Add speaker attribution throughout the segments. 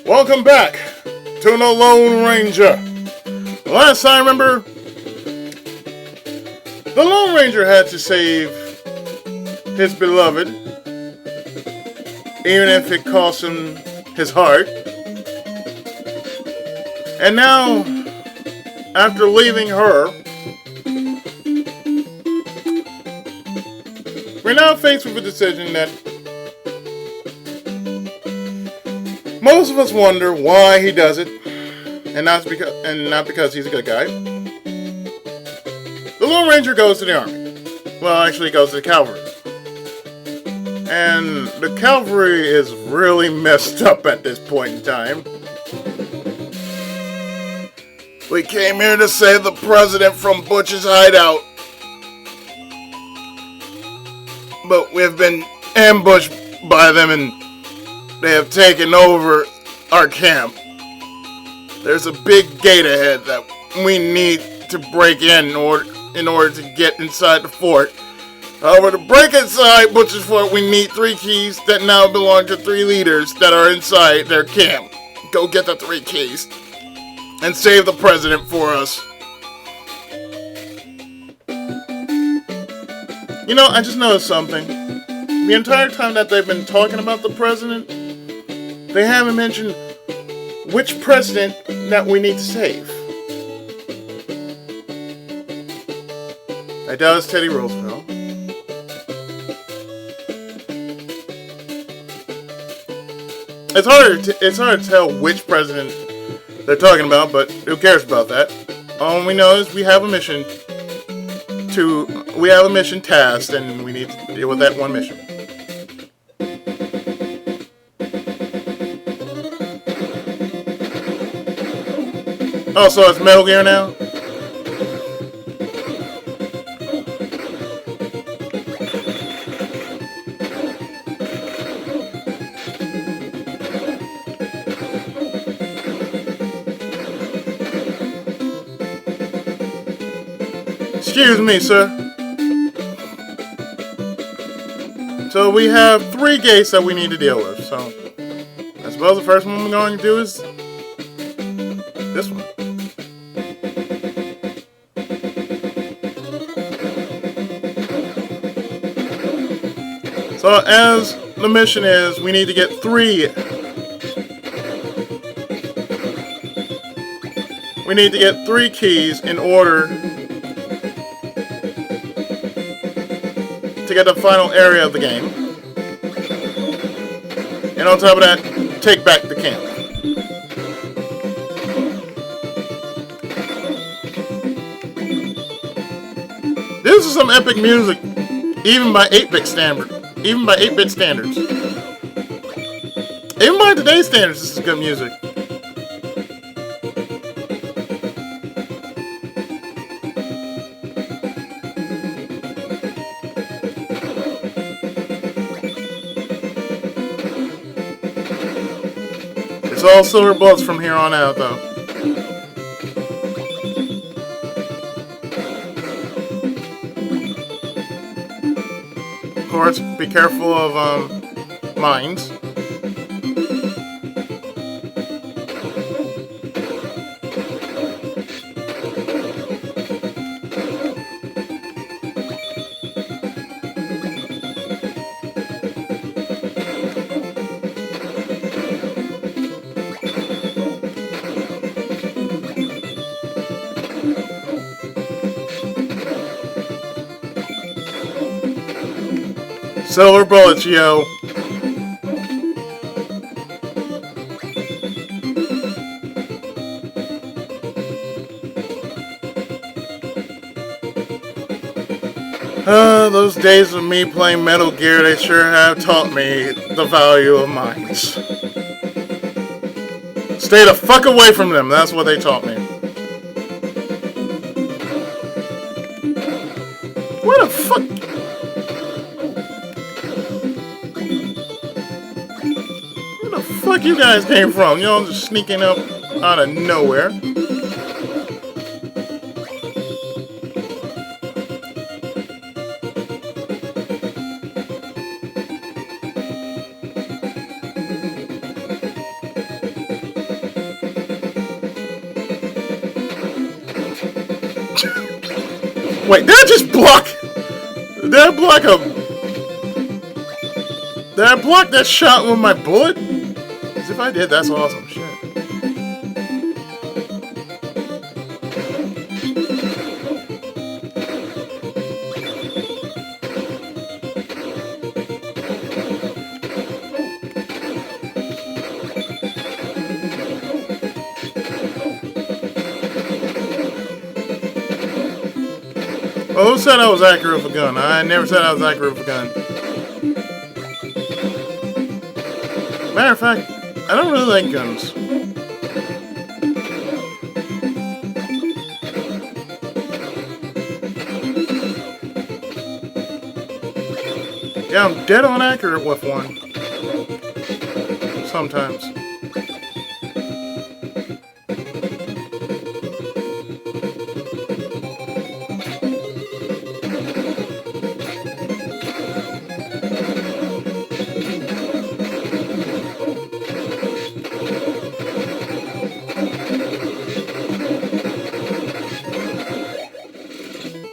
Speaker 1: Welcome back to the Lone Ranger. Last time, remember, the Lone Ranger had to save his beloved, even if it cost him his heart. And now, after leaving her, we're now faced with a decision that most of us wonder why he does it, and not because he's a good guy. The Lone Ranger goes to the army. Well, actually, he goes to the Cavalry. And the Cavalry is really messed up at this point in time. We came here to save the president from Butch's hideout. But we've been ambushed by them and they have taken over our camp. There's a big gate ahead that we need to break in order to get inside the fort. However, to break inside Butcher's fort, we need 3 keys that now belong to 3 leaders that are inside their camp. Go get the 3 keys and save the president for us. You know, I just noticed something. The entire time that they've been talking about the president, they haven't mentioned which president that we need to save. I doubt it's Teddy Roosevelt. It's hard to tell which president they're talking about, but who cares about that? All we know is we have a mission tasked, and we need to deal with that one mission. Oh, so it's Metal Gear now? Excuse me, sir. So we have 3 gates that we need to deal with. So I suppose the first one we're going to do is this one. So as the mission is, we need to get 3. We need to get 3 keys in order to get the final area of the game. And on top of that, take back the camp. This is some epic music, even by 8-bit standards. Even by today's standards, this is good music. It's all silver bullets from here on out, though. Of course, be careful of mines. Silver bullets, yo. Those days of me playing Metal Gear, they sure have taught me the value of mines. Stay the fuck away from them, that's what they taught me. What the fuck? Where the fuck you guys came from? Y'all just sneaking up out of nowhere. Wait, did I just block? Did I block a... Did I block that shot with my bullet? Because if I did, that's awesome. Shit. Well, who said I was accurate with a gun? I never said I was accurate with a gun. Matter of fact, I don't really like guns. Yeah, I'm dead on accurate with one. Sometimes.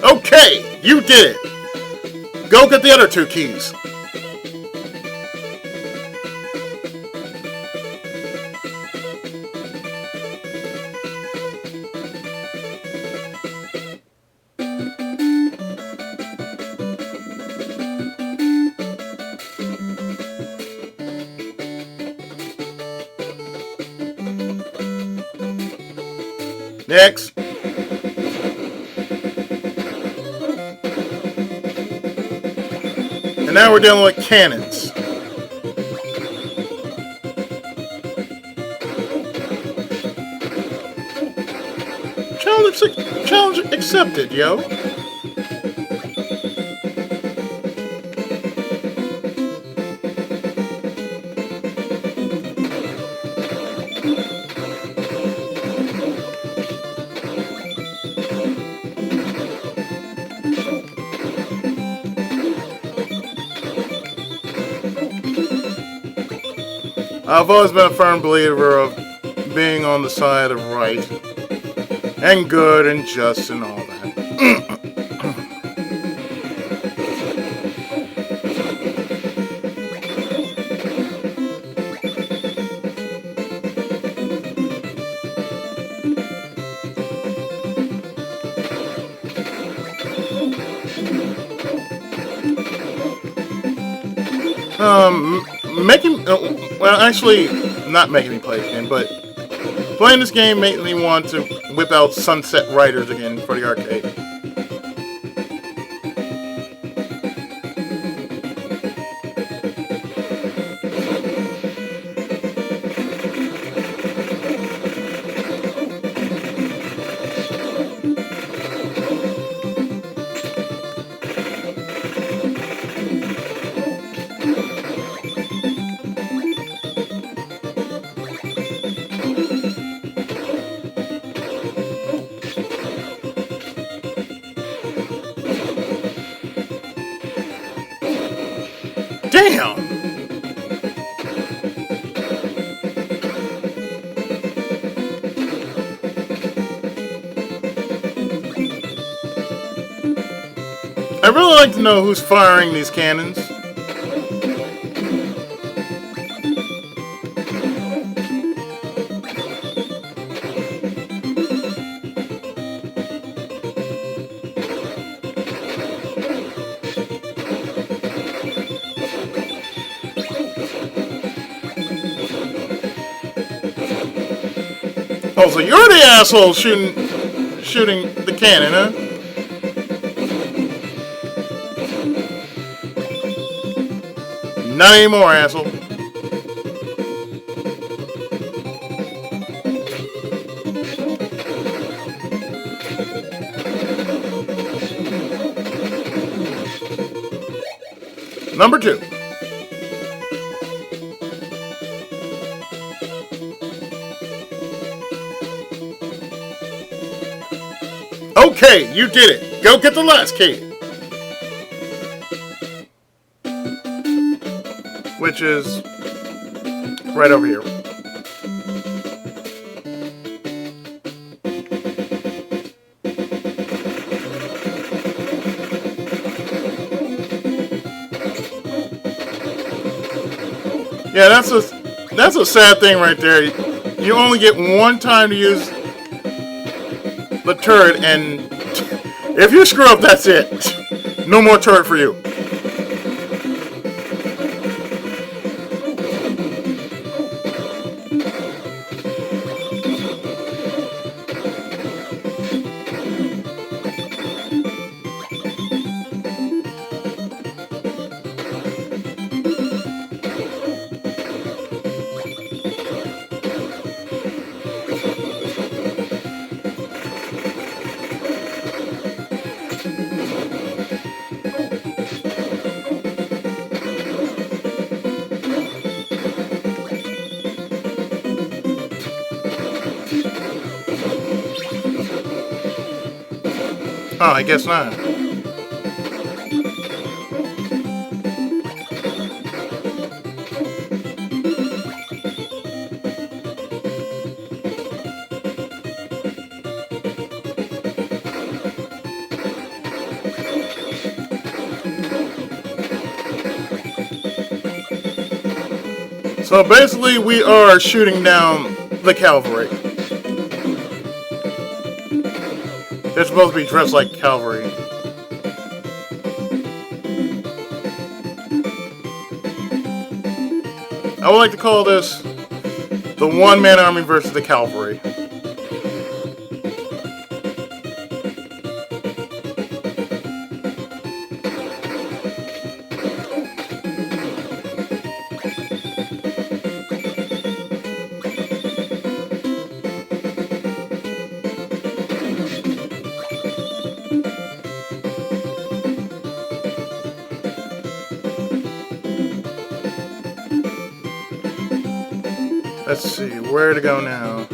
Speaker 1: Okay, you did it. Go get the other 2 keys. Next. And now we're dealing with cannons. Challenge accepted, yo. I've always been a firm believer of being on the side of right and good and just and all that. Well, actually, not making me play again, but playing this game made me want to whip out Sunset Riders again for the arcade. Damn! I really like to know who's firing these cannons. Oh, so you're the asshole shooting the cannon, huh? Not anymore, asshole. Number 2. Okay, you did it. Go get the last key. Which is right over here. Yeah, that's a sad thing right there. You only get one time to use the turret, and if you screw up, that's it. No more turret for you. Oh, I guess not. So basically, we are shooting down the Cavalry. They're supposed to be dressed like cavalry. I would like to call this the one-man army versus the cavalry. Let's see, where to go now?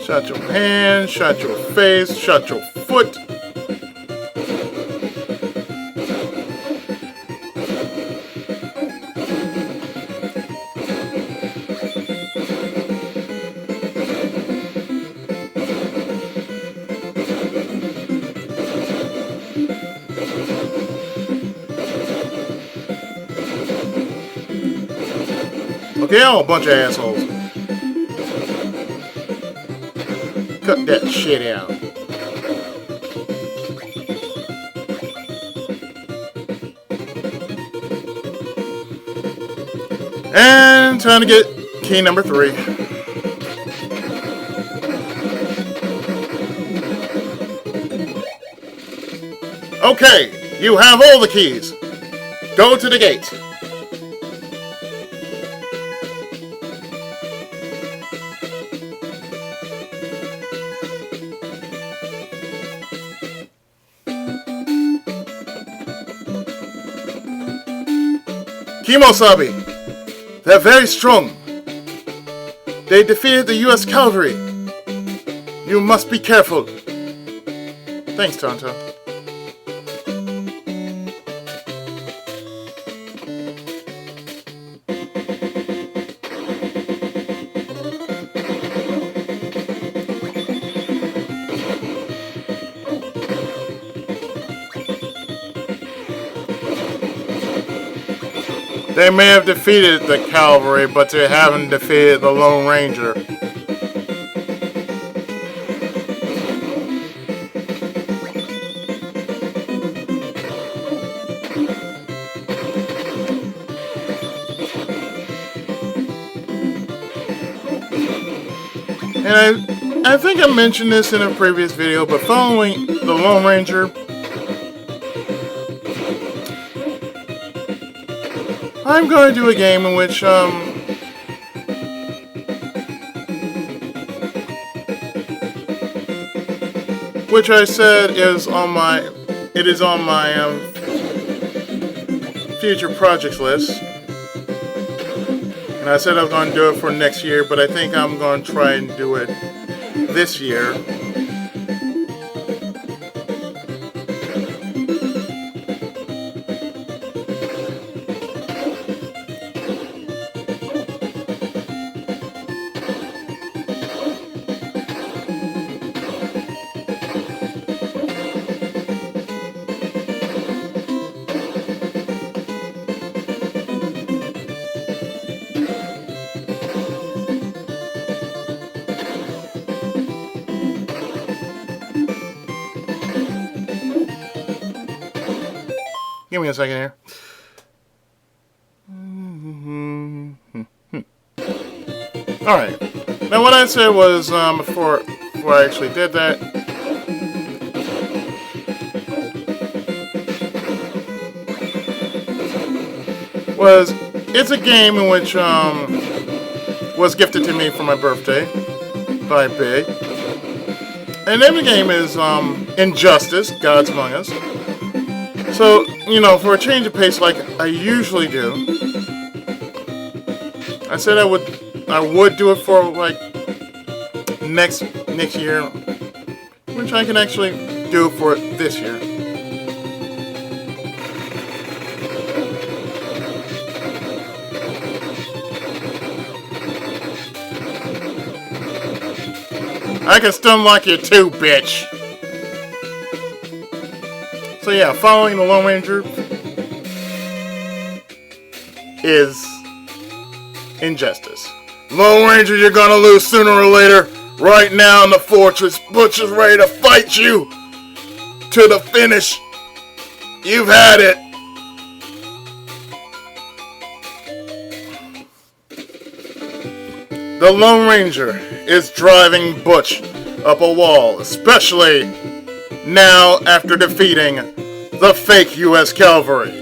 Speaker 1: Shot your hand, shot your face, shot your foot. Okay, y'all a bunch of assholes. Cut that shit out. And time to get key number 3. Okay, you have all the keys. Go to the gate. Kimosabi, they're very strong. They defeated the U.S. Cavalry. You must be careful. Thanks, Tonto. They may have defeated the Cavalry, but they haven't defeated the Lone Ranger. And I think I mentioned this in a previous video, but following the Lone Ranger, I'm going to do a game in which, I said is on my, future future projects list. And I said I was going to do it for next year, but I think I'm going to try and do it this year. Give me a second here. Alright. Now what I said was, before I actually did that, was, it's a game in which, was gifted to me for my birthday by Big. And the name of the game is, Injustice, Gods Among Us. So, you know, for a change of pace like I usually do, I said I would do it for like next year, which I can actually do for this year. I can still unlock you too, bitch. So yeah, following the Lone Ranger is Injustice. Lone Ranger, you're gonna lose sooner or later. Right now in the fortress, Butch is ready to fight you to the finish. You've had it. The Lone Ranger is driving Butch up a wall, especially now after defeating the fake U.S. Cavalry.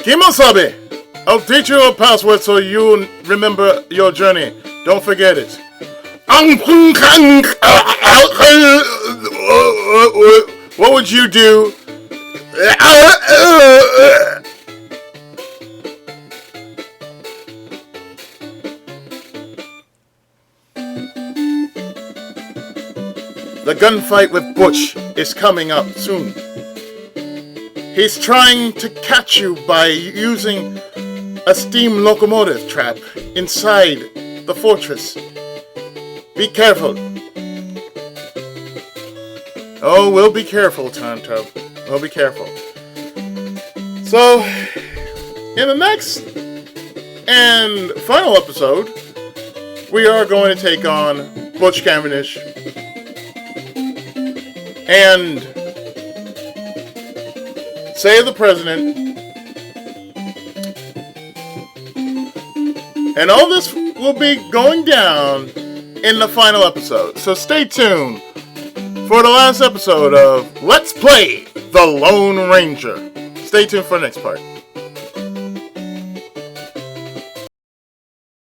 Speaker 1: Kimosabe! I'll teach you a password so you remember your journey. Don't forget it. What would you do? The gunfight with Butch is coming up soon. He's trying to catch you by using a steam locomotive trap inside the fortress. Be careful. Oh, we'll be careful, Tonto. We'll be careful. So, in the next and final episode, we are going to take on Butch Cavendish and save the president. And all this will be going down in the final episode. So stay tuned for the last episode of Let's Play The Lone Ranger. Stay tuned for the next part.